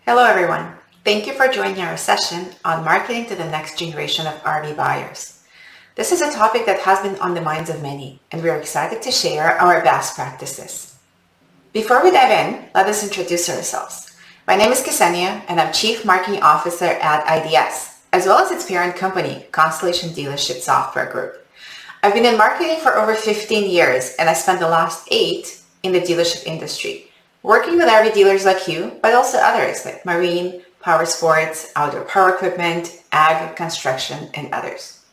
Hello, everyone. Thank you for joining our session on marketing to the next generation of RV buyers. This is a topic that has been on the minds of many, and we are excited to share our best practices. Before we dive in, let us introduce ourselves. My name is Ksenia, and I'm Chief Marketing Officer at IDS, as well as its parent company, Constellation Dealership Software Group. I've been in marketing for over 15 years, and I spent the last 8 in the dealership industry, working with RV dealers like you, but also others like marine, power sports, outdoor power equipment, ag, construction, and others.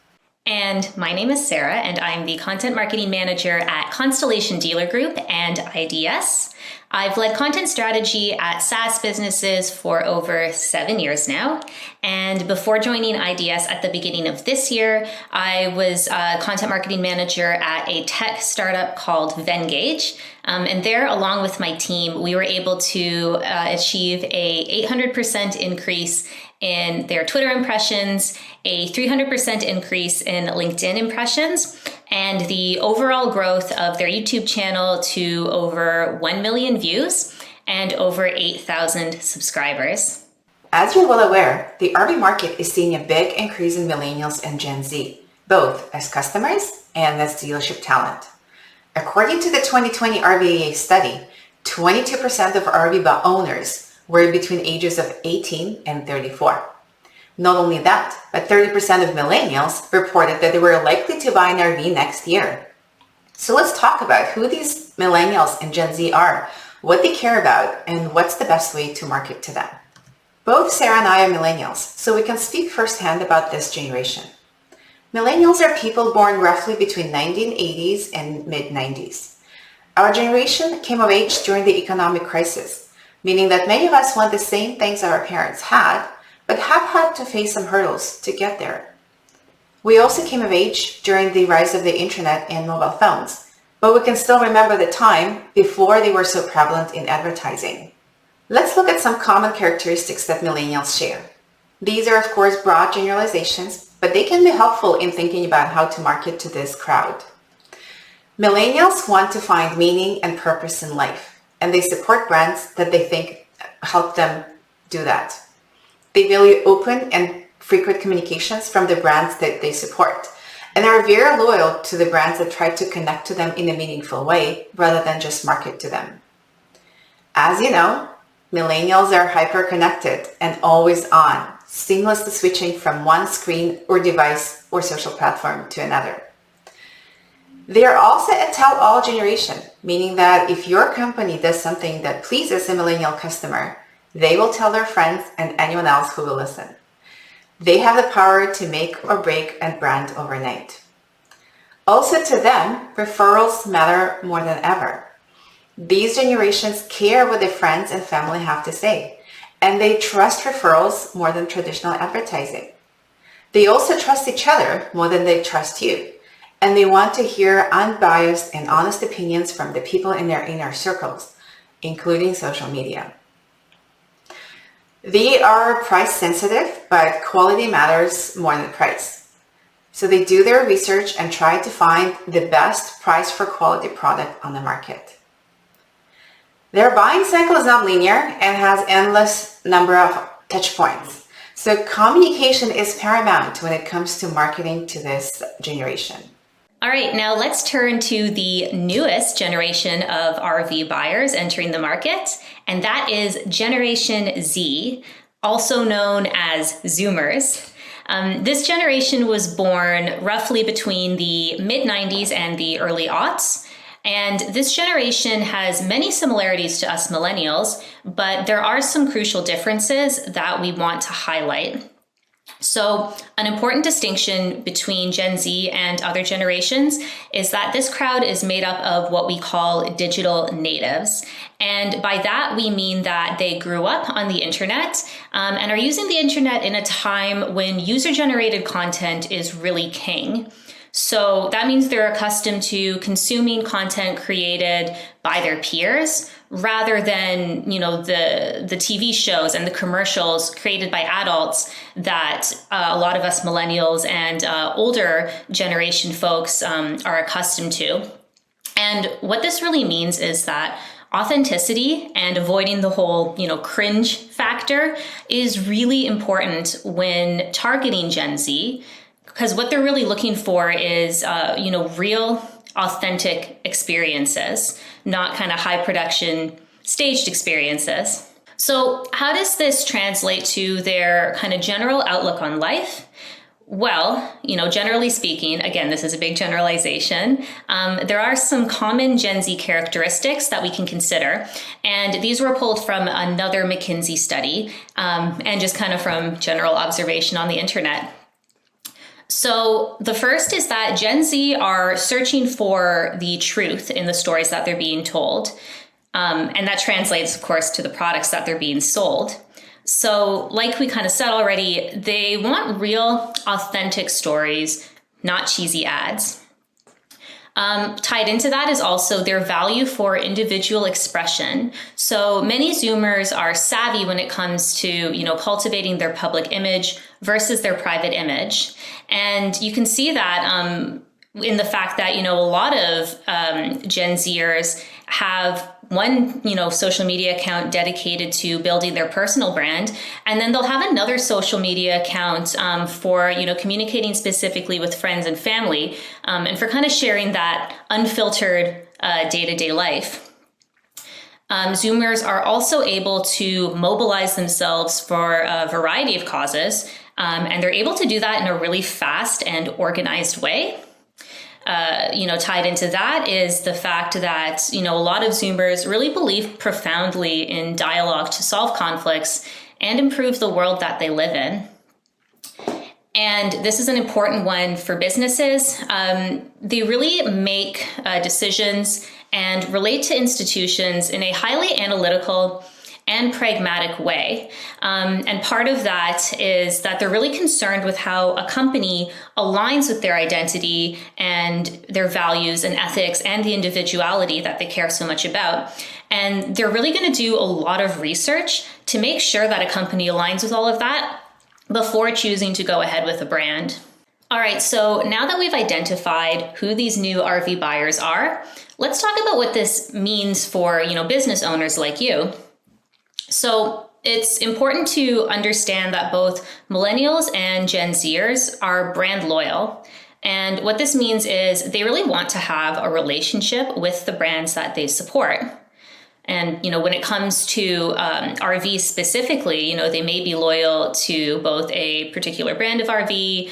And my name is Sarah, and I'm the Content Marketing Manager at Constellation Dealer Group and IDS. I've led content strategy at SaaS businesses for over 7 years now. And before joining IDS at the beginning of this year, I was a content marketing manager at a tech startup called Vengage. And there, along with my team, we were able to achieve a 800% increase in their Twitter impressions, a 300% increase in LinkedIn impressions, and the overall growth of their YouTube channel to over 1 million views and over 8,000 subscribers. As you're well aware, the RV market is seeing a big increase in Millennials and Gen Z, both as customers and as dealership talent. According to the 2020 RVIA study, 22% of RV owners were between ages of 18 and 34. Not only that, but 30% of millennials reported that they were likely to buy an RV next year. So let's talk about who these millennials and Gen Z are, what they care about, and what's the best way to market to them. Both Sarah and I are millennials, so we can speak firsthand about this generation. Millennials are people born roughly between 1980s and mid-90s. Our generation came of age during the economic crisis, meaning that many of us want the same things our parents had, but have had to face some hurdles to get there. We also came of age during the rise of the internet and mobile phones, but we can still remember the time before they were so prevalent in advertising. Let's look at some common characteristics that millennials share. These are, of course, broad generalizations, but they can be helpful in thinking about how to market to this crowd. Millennials want to find meaning and purpose in life, and they support brands that they think help them do that. They value open and frequent communications from the brands that they support, and are very loyal to the brands that try to connect to them in a meaningful way rather than just market to them. As you know, millennials are hyper-connected and always on, seamlessly switching from one screen or device or social platform to another. They are also a tell-all generation, meaning that if your company does something that pleases a millennial customer, they will tell their friends and anyone else who will listen. They have the power to make or break a brand overnight. Also to them, referrals matter more than ever. These generations care what their friends and family have to say, and they trust referrals more than traditional advertising. They also trust each other more than they trust you, and they want to hear unbiased and honest opinions from the people in their inner circles, including social media. They are price sensitive, but quality matters more than price. So they do their research and try to find the best price for quality product on the market. Their buying cycle is not linear and has endless number of touch points. So communication is paramount when it comes to marketing to this generation. All right, now let's turn to the newest generation of RV buyers entering the market, and that is Generation Z, also known as Zoomers. This generation was born roughly between the mid-90s and the early aughts, and this generation has many similarities to us millennials, but there are some crucial differences that we want to highlight. So an important distinction between Gen Z and other generations is that this crowd is made up of what we call digital natives. And by that, we mean that they grew up on the internet and are using the internet in a time when user-generated content is really king. So that means they're accustomed to consuming content created by their peers rather than, the TV shows and the commercials created by adults that a lot of us millennials and older generation folks are accustomed to. And what this really means is that authenticity and avoiding the whole, cringe factor is really important when targeting Gen Z, because what they're really looking for is, real, authentic experiences, not kind of high production, staged experiences. So how does this translate to their kind of general outlook on life? Well, generally speaking, again, this is a big generalization. There are some common Gen Z characteristics that we can consider. And these were pulled from another McKinsey study and just kind of from general observation on the internet. So the first is that Gen Z are searching for the truth in the stories that they're being told. And that translates, of course, to the products that they're being sold. So like we kind of said already, they want real, authentic stories, not cheesy ads. Tied into that is also their value for individual expression. So many Zoomers are savvy when it comes to, cultivating their public image versus their private image. And you can see that in the fact that, a lot of Gen Zers have one, social media account dedicated to building their personal brand. And then they'll have another social media account for, communicating specifically with friends and family and for kind of sharing that unfiltered day-to-day life. Zoomers are also able to mobilize themselves for a variety of causes, and they're able to do that in a really fast and organized way. Tied into that is the fact that, a lot of Zoomers really believe profoundly in dialogue to solve conflicts and improve the world that they live in. And this is an important one for businesses. They really make decisions and relate to institutions in a highly analytical and pragmatic way. And part of that is that they're really concerned with how a company aligns with their identity and their values and ethics and the individuality that they care so much about. And they're really going to do a lot of research to make sure that a company aligns with all of that before choosing to go ahead with a brand. All right, so now that we've identified who these new RV buyers are, let's talk about what this means for, business owners like you. So it's important to understand that both millennials and Gen Zers are brand loyal. And what this means is they really want to have a relationship with the brands that they support. And, when it comes to RV specifically, they may be loyal to both a particular brand of RV,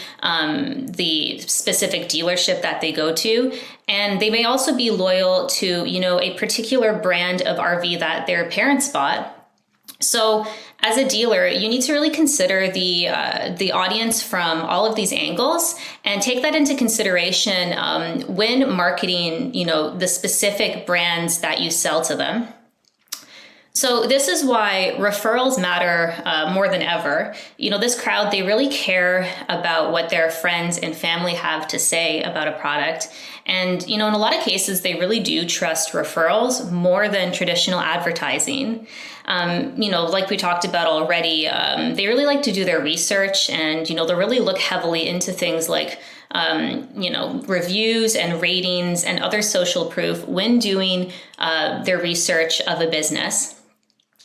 the specific dealership that they go to, and they may also be loyal to, a particular brand of RV that their parents bought. So as a dealer, you need to really consider the audience from all of these angles and take that into consideration when marketing, the specific brands that you sell to them. So this is why referrals matter more than ever. This crowd, they really care about what their friends and family have to say about a product. And, in a lot of cases, they really do trust referrals more than traditional advertising. Like we talked about already, they really like to do their research and, they'll really look heavily into things like, reviews and ratings and other social proof when doing their research of a business.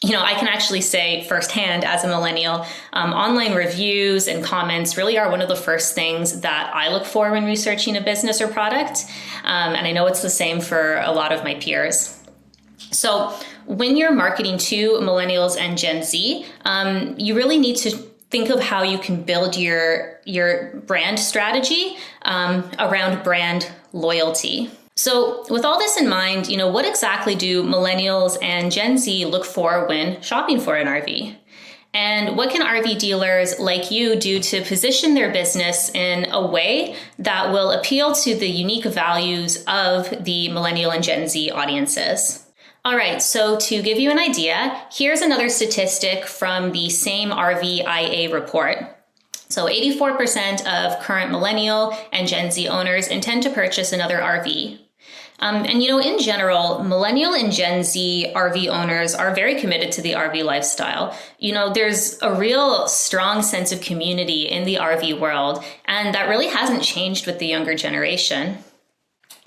I can actually say firsthand as a millennial, online reviews and comments really are one of the first things that I look for when researching a business or product. And I know it's the same for a lot of my peers. So when you're marketing to millennials and Gen Z, you really need to think of how you can build your brand strategy around brand loyalty. So with all this in mind, what exactly do millennials and Gen Z look for when shopping for an RV? And what can RV dealers like you do to position their business in a way that will appeal to the unique values of the millennial and Gen Z audiences? All right, so to give you an idea, here's another statistic from the same RVIA report. So 84% of current millennial and Gen Z owners intend to purchase another RV. In general, millennial and Gen Z RV owners are very committed to the RV lifestyle. There's a real strong sense of community in the RV world, and that really hasn't changed with the younger generation.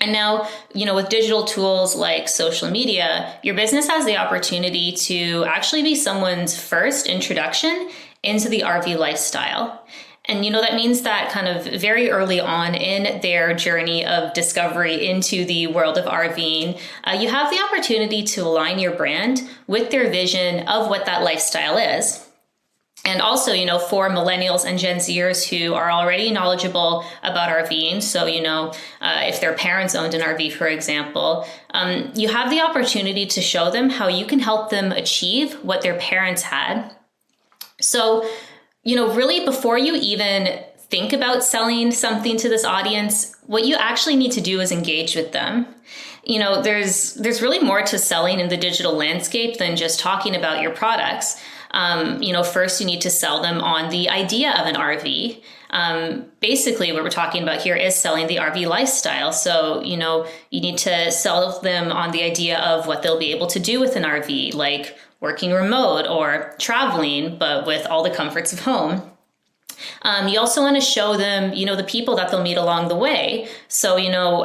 And now, with digital tools like social media, your business has the opportunity to actually be someone's first introduction into the RV lifestyle. And, that means that kind of very early on in their journey of discovery into the world of RVing, you have the opportunity to align your brand with their vision of what that lifestyle is. And also, for millennials and Gen Zers who are already knowledgeable about RVing, so, if their parents owned an RV, for example, you have the opportunity to show them how you can help them achieve what their parents had. So, really before you even think about selling something to this audience, what you actually need to do is engage with them. There's really more to selling in the digital landscape than just talking about your products. First you need to sell them on the idea of an RV. Basically what we're talking about here is selling the RV lifestyle. So, you need to sell them on the idea of what they'll be able to do with an RV, like working remote or traveling, but with all the comforts of home. You also want to show them, the people that they'll meet along the way. So,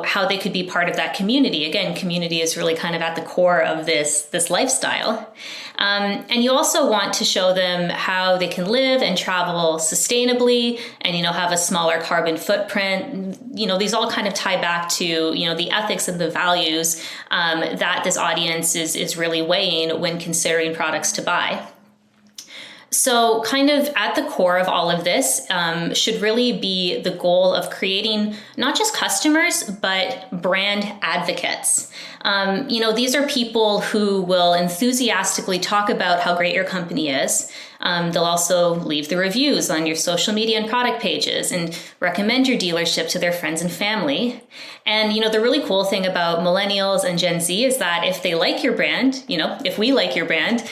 how they could be part of that community. Again, community is really kind of at the core of this lifestyle. And you also want to show them how they can live and travel sustainably and, have a smaller carbon footprint. These all kind of tie back to, the ethics and the values that this audience is really weighing when considering products to buy. So kind of at the core of all of this should really be the goal of creating not just customers, but brand advocates. These are people who will enthusiastically talk about how great your company is. They'll also leave the reviews on your social media and product pages and recommend your dealership to their friends and family. And, the really cool thing about millennials and Gen Z is that if they like your brand, if we like your brand,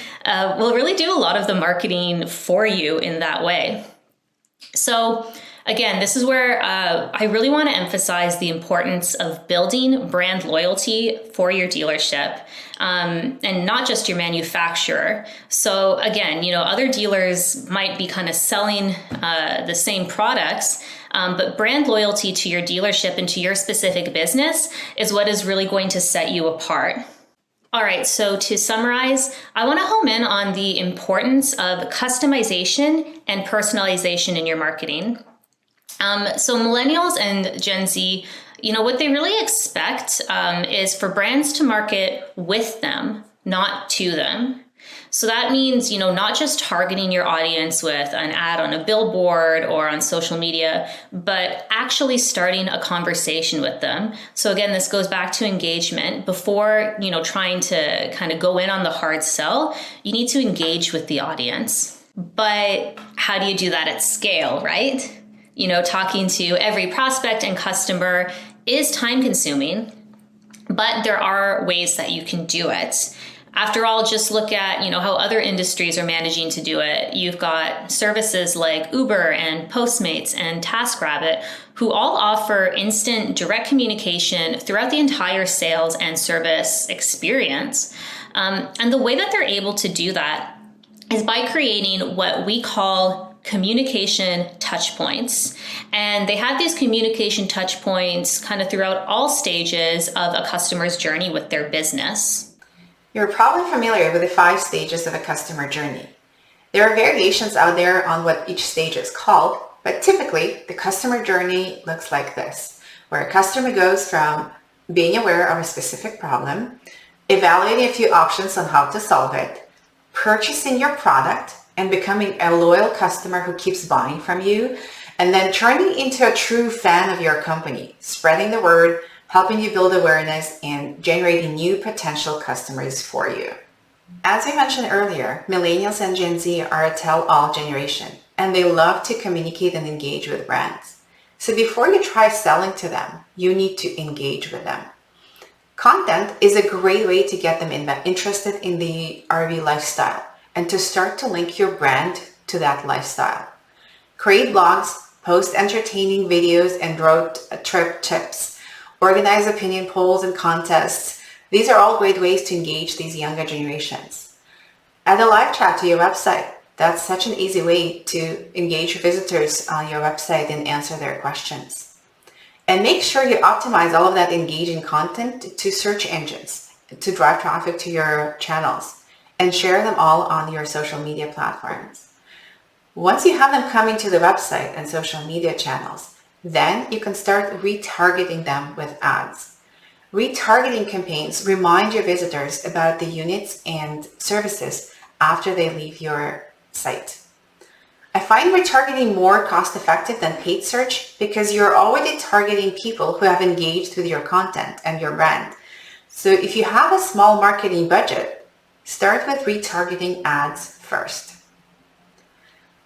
we'll really do a lot of the marketing for you in that way. So again, this is where I really want to emphasize the importance of building brand loyalty for your dealership and not just your manufacturer. So again, other dealers might be kind of selling the same products, but brand loyalty to your dealership and to your specific business is what is really going to set you apart. All right, so to summarize, I want to home in on the importance of customization and personalization in your marketing. So millennials and Gen Z, what they really expect is for brands to market with them, not to them. So that means, not just targeting your audience with an ad on a billboard or on social media, but actually starting a conversation with them. So again, this goes back to engagement. Before, trying to kind of go in on the hard sell, you need to engage with the audience. But how do you do that at scale, right? Talking to every prospect and customer is time consuming, but there are ways that you can do it. After all, just look at, how other industries are managing to do it. You've got services like Uber and Postmates and TaskRabbit, who all offer instant direct communication throughout the entire sales and service experience. And the way that they're able to do that is by creating what we call communication touch points. And they have these communication touch points kind of throughout all stages of a customer's journey with their business. You're probably familiar with the 5 stages of a customer journey. There are variations out there on what each stage is called, but typically the customer journey looks like this, where a customer goes from being aware of a specific problem, evaluating a few options on how to solve it, purchasing your product, and becoming a loyal customer who keeps buying from you, and then turning into a true fan of your company, spreading the word, helping you build awareness, and generating new potential customers for you. As I mentioned earlier, millennials and Gen Z are a tell-all generation, and they love to communicate and engage with brands. So before you try selling to them, you need to engage with them. Content is a great way to get them interested in the RV lifestyle and to start to link your brand to that lifestyle. Create blogs, post entertaining videos and road trip tips, organize opinion polls and contests. These are all great ways to engage these younger generations. Add a live chat to your website. That's such an easy way to engage visitors on your website and answer their questions. And make sure you optimize all of that engaging content to search engines to drive traffic to your channels and share them all on your social media platforms. Once you have them coming to the website and social media channels, then you can start retargeting them with ads. Retargeting campaigns remind your visitors about the units and services after they leave your site. I find retargeting more cost-effective than paid search because you're already targeting people who have engaged with your content and your brand. So if you have a small marketing budget, start with retargeting ads first.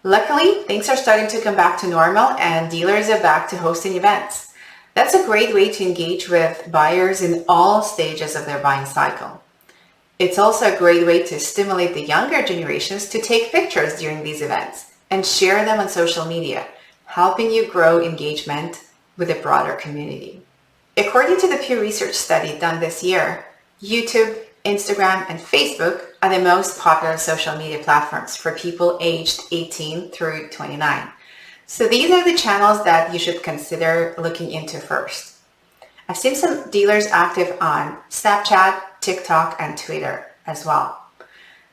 Luckily, things are starting to come back to normal and dealers are back to hosting events. That's a great way to engage with buyers in all stages of their buying cycle. It's also a great way to stimulate the younger generations to take pictures during these events and share them on social media, helping you grow engagement with a broader community. According to the Pew Research study done this year, YouTube, Instagram, and Facebook are the most popular social media platforms for people aged 18 through 29. So these are the channels that you should consider looking into first. I've seen some dealers active on Snapchat, TikTok, and Twitter as well.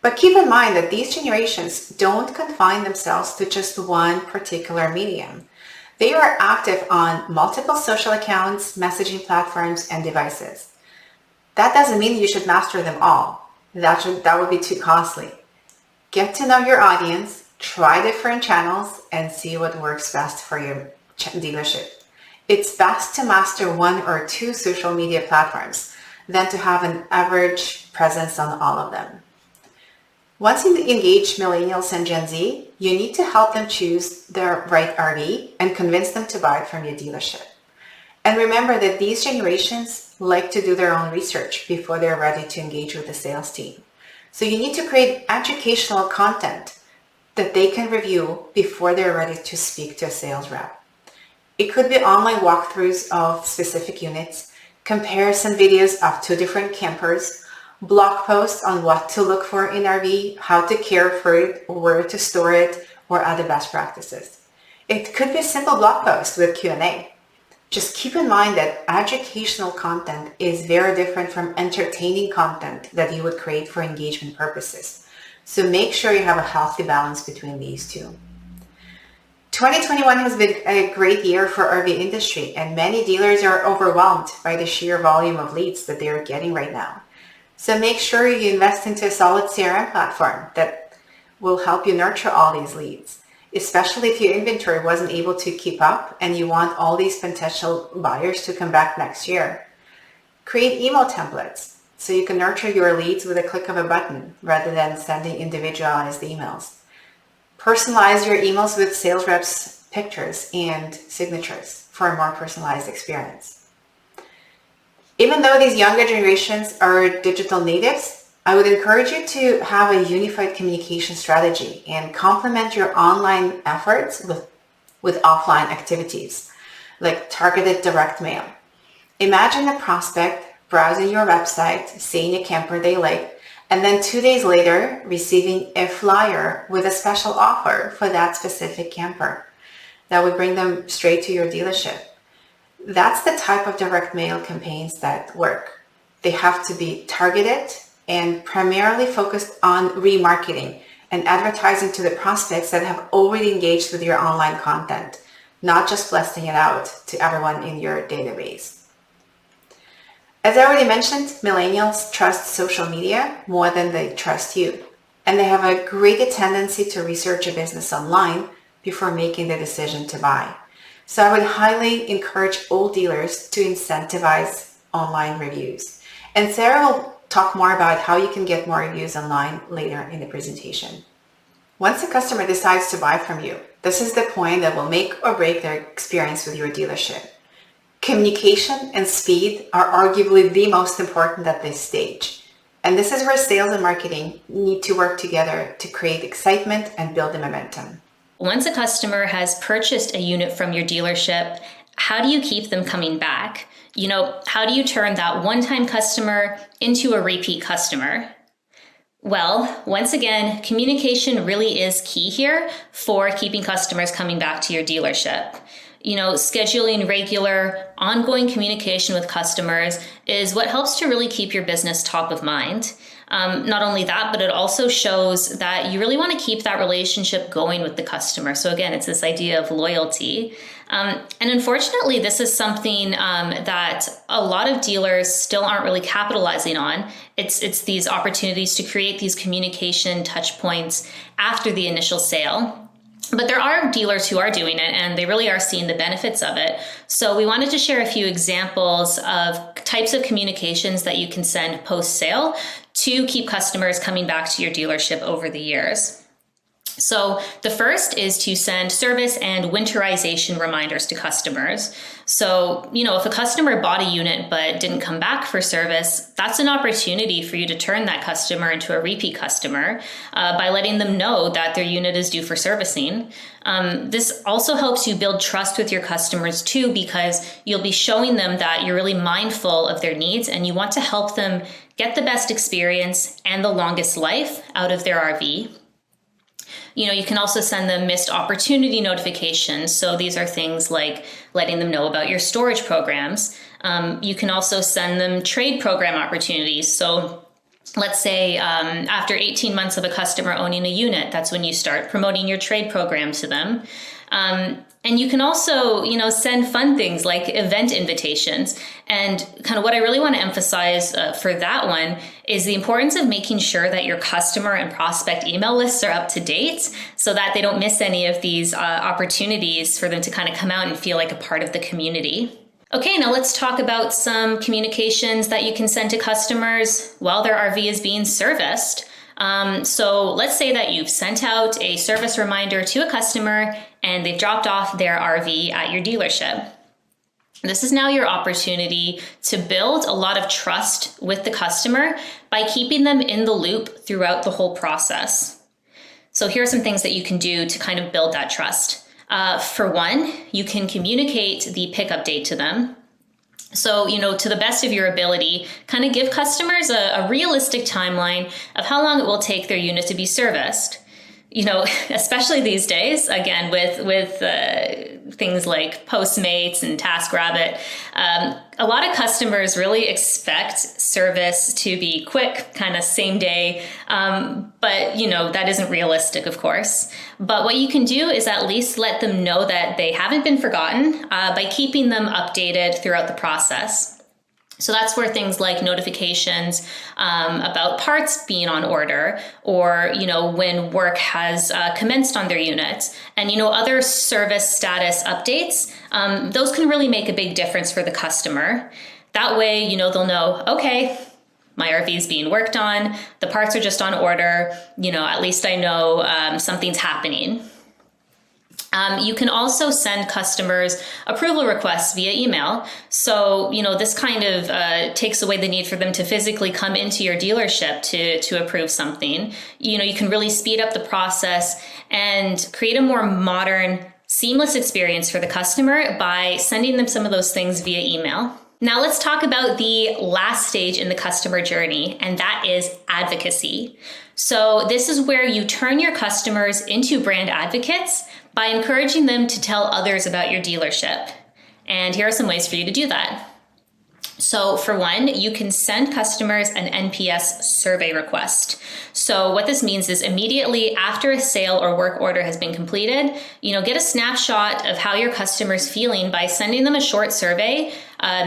But keep in mind that these generations don't confine themselves to just one particular medium. They are active on multiple social accounts, messaging platforms, and devices. That doesn't mean you should master them all. That would be too costly. Get to know your audience, try different channels, and see what works best for your dealership. It's best to master one or two social media platforms than to have an average presence on all of them. Once you engage Millennials and Gen Z, you need to help them choose their right RV and convince them to buy it from your dealership. And remember that these generations like to do their own research before they're ready to engage with the sales team. So you need to create educational content that they can review before they're ready to speak to a sales rep. It could be online walkthroughs of specific units, comparison videos of two different campers, blog posts on what to look for in RV, how to care for it, where to store it, or other best practices. It could be a simple blog post with Q&A. Just keep in mind that educational content is very different from entertaining content that you would create for engagement purposes. So make sure you have a healthy balance between these two. 2021 has been a great year for RV industry, and many dealers are overwhelmed by the sheer volume of leads that they are getting right now. So make sure you invest into a solid CRM platform that will help you nurture all these leads, especially if your inventory wasn't able to keep up and you want all these potential buyers to come back next year. Create email templates so you can nurture your leads with a click of a button rather than sending individualized emails. Personalize your emails with sales reps' pictures and signatures for a more personalized experience. Even though these younger generations are digital natives, I would encourage you to have a unified communication strategy and complement your online efforts with offline activities, like targeted direct mail. Imagine a prospect browsing your website, seeing a camper they like, and then 2 days later, receiving a flyer with a special offer for that specific camper. That would bring them straight to your dealership. That's the type of direct mail campaigns that work. They have to be targeted and primarily focused on remarketing and advertising to the prospects that have already engaged with your online content, not just blasting it out to everyone in your database. As I already mentioned, millennials trust social media more than they trust you, and they have a greater tendency to research a business online before making the decision to buy. So I would highly encourage all dealers to incentivize online reviews. And Sarah will talk more about how you can get more reviews online later in the presentation. Once a customer decides to buy from you, this is the point that will make or break their experience with your dealership. Communication and speed are arguably the most important at this stage. And this is where sales and marketing need to work together to create excitement and build the momentum. Once a customer has purchased a unit from your dealership, how do you keep them coming back? How do you turn that one-time customer into a repeat customer? Well, once again, communication really is key here for keeping customers coming back to your dealership. Scheduling regular, ongoing communication with customers is what helps to really keep your business top of mind. Not only that, but it also shows that you really want to keep that relationship going with the customer. So again, it's this idea of loyalty. And unfortunately, this is something that a lot of dealers still aren't really capitalizing on. It's these opportunities to create these communication touch points after the initial sale. But there are dealers who are doing it, and they really are seeing the benefits of it. So we wanted to share a few examples of types of communications that you can send post-sale to keep customers coming back to your dealership over the years. So the first is to send service and winterization reminders to customers. So, if a customer bought a unit but didn't come back for service, that's an opportunity for you to turn that customer into a repeat customer by letting them know that their unit is due for servicing. This also helps you build trust with your customers too, because you'll be showing them that you're really mindful of their needs and you want to help them get the best experience and the longest life out of their RV. You can also send them missed opportunity notifications. So these are things like letting them know about your storage programs. You can also send them trade program opportunities. So let's say after 18 months of a customer owning a unit, that's when you start promoting your trade program to them. And you can also, send fun things like event invitations. And kind of what I really want to emphasize for that one is the importance of making sure that your customer and prospect email lists are up to date so that they don't miss any of these opportunities for them to kind of come out and feel like a part of the community. Okay, now let's talk about some communications that you can send to customers while their RV is being serviced. So let's say that you've sent out a service reminder to a customer and they've dropped off their RV at your dealership. This is now your opportunity to build a lot of trust with the customer by keeping them in the loop throughout the whole process. So here are some things that you can do to kind of build that trust. For one, you can communicate the pickup date to them. So, to the best of your ability, kind of give customers a realistic timeline of how long it will take their unit to be serviced. Especially these days, again, with things like Postmates and TaskRabbit, a lot of customers really expect service to be quick, kind of same day. But, that isn't realistic, of course. But what you can do is at least let them know that they haven't been forgotten by keeping them updated throughout the process. So that's where things like notifications about parts being on order, or, when work has commenced on their unit, and, other service status updates, those can really make a big difference for the customer. That way, they'll know, okay, my RV is being worked on, the parts are just on order, at least I know something's happening. You can also send customers approval requests via email. So, this kind of takes away the need for them to physically come into your dealership to approve something. You can really speed up the process and create a more modern, seamless experience for the customer by sending them some of those things via email. Now let's talk about the last stage in the customer journey, and that is advocacy. So this is where you turn your customers into brand advocates by encouraging them to tell others about your dealership. And here are some ways for you to do that. So for one, you can send customers an NPS survey request. So what this means is immediately after a sale or work order has been completed, get a snapshot of how your customer's feeling by sending them a short survey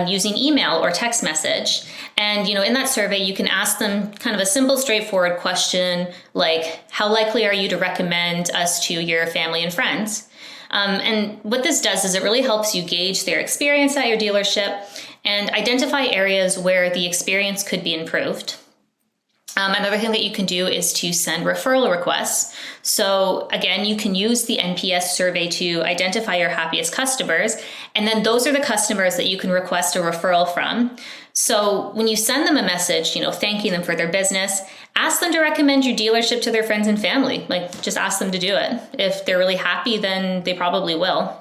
using email or text message. And, in that survey, you can ask them kind of a simple, straightforward question like, how likely are you to recommend us to your family and friends? And what this does is it really helps you gauge their experience at your dealership and identify areas where the experience could be improved. Another thing that you can do is to send referral requests. So again, you can use the NPS survey to identify your happiest customers, and then those are the customers that you can request a referral from. So when you send them a message, thanking them for their business, ask them to recommend your dealership to their friends and family. Just ask them to do it. If they're really happy, then they probably will.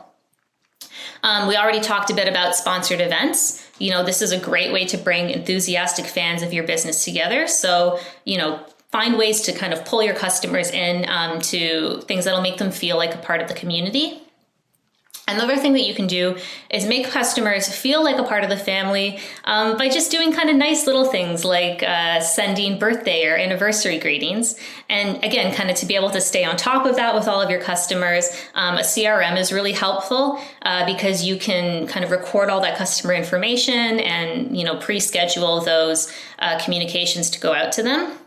We already talked a bit about sponsored events. This is a great way to bring enthusiastic fans of your business together. So, find ways to kind of pull your customers in to things that'll make them feel like a part of the community. Another thing that you can do is make customers feel like a part of the family by just doing kind of nice little things like sending birthday or anniversary greetings. And again, kind of to be able to stay on top of that with all of your customers, a CRM is really helpful because you can kind of record all that customer information and, pre-schedule those communications to go out to them.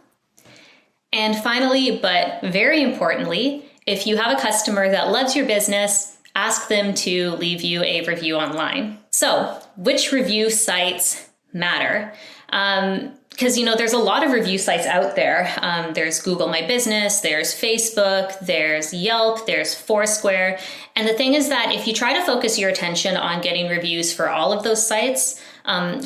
And finally, but very importantly, if you have a customer that loves your business, ask them to leave you a review online. So, which review sites matter? Because, there's a lot of review sites out there. There's Google My Business, there's Facebook, there's Yelp, there's Foursquare. And the thing is that if you try to focus your attention on getting reviews for all of those sites,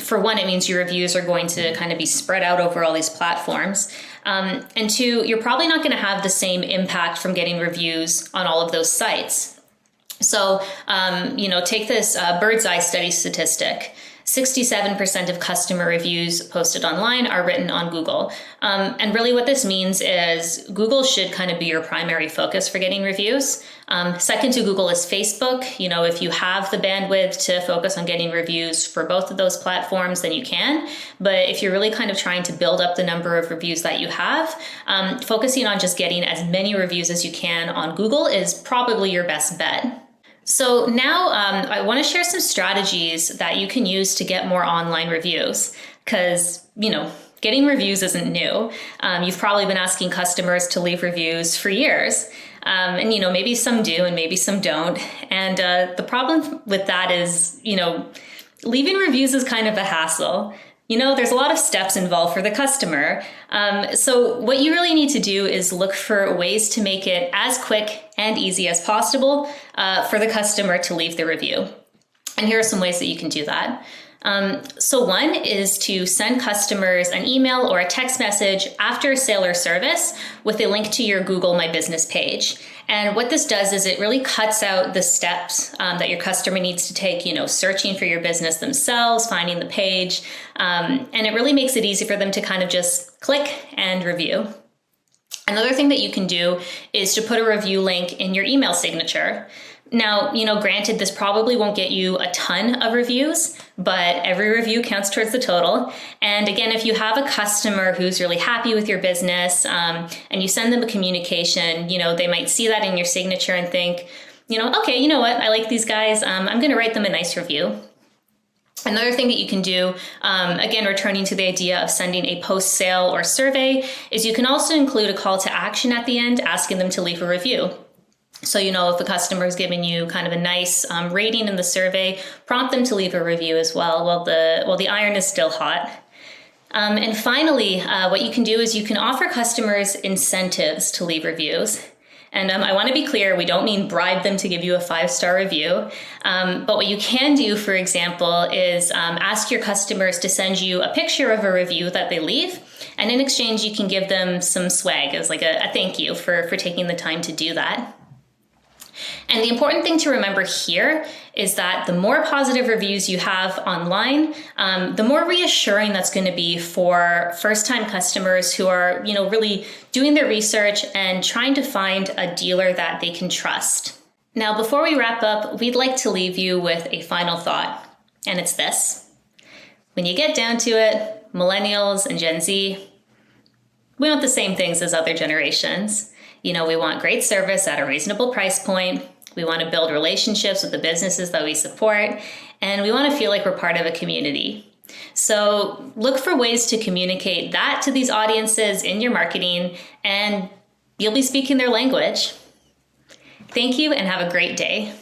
for one, it means your reviews are going to kind of be spread out over all these platforms. And two, you're probably not going to have the same impact from getting reviews on all of those sites. So, take this bird's eye study statistic. 67% of customer reviews posted online are written on Google. And really what this means is Google should kind of be your primary focus for getting reviews. Second to Google is Facebook. If you have the bandwidth to focus on getting reviews for both of those platforms, then you can. But if you're really kind of trying to build up the number of reviews that you have, focusing on just getting as many reviews as you can on Google is probably your best bet. So now I want to share some strategies that you can use to get more online reviews because, getting reviews isn't new. You've probably been asking customers to leave reviews for years. And, maybe some do and maybe some don't. And the problem with that is, leaving reviews is kind of a hassle. There's a lot of steps involved for the customer. So what you really need to do is look for ways to make it as quick and easy as possible for the customer to leave the review. And here are some ways that you can do that. So one is to send customers an email or a text message after a sale or service with a link to your Google My Business page. And what this does is it really cuts out the steps that your customer needs to take, searching for your business themselves, finding the page, and it really makes it easy for them to kind of just click and review. Another thing that you can do is to put a review link in your email signature. Now, granted, this probably won't get you a ton of reviews, but every review counts towards the total. And again, if you have a customer who's really happy with your business and you send them a communication, they might see that in your signature and think, okay, you know what? I like these guys. I'm going to write them a nice review. Another thing that you can do, again, returning to the idea of sending a post-sale or survey, is you can also include a call to action at the end, asking them to leave a review. So, if the customer is giving you kind of a nice rating in the survey, prompt them to leave a review as well while the iron is still hot. And finally, what you can do is you can offer customers incentives to leave reviews. And I want to be clear, we don't mean bribe them to give you a 5-star review. But what you can do, for example, is ask your customers to send you a picture of a review that they leave. And in exchange, you can give them some swag as like a thank you for taking the time to do that. And the important thing to remember here is that the more positive reviews you have online, the more reassuring that's going to be for first-time customers who are, really doing their research and trying to find a dealer that they can trust. Now, before we wrap up, we'd like to leave you with a final thought, and it's this. When you get down to it, Millennials and Gen Z, we want the same things as other generations. We want great service at a reasonable price point. We want to build relationships with the businesses that we support, and we want to feel like we're part of a community. So look for ways to communicate that to these audiences in your marketing, and you'll be speaking their language. Thank you, and have a great day.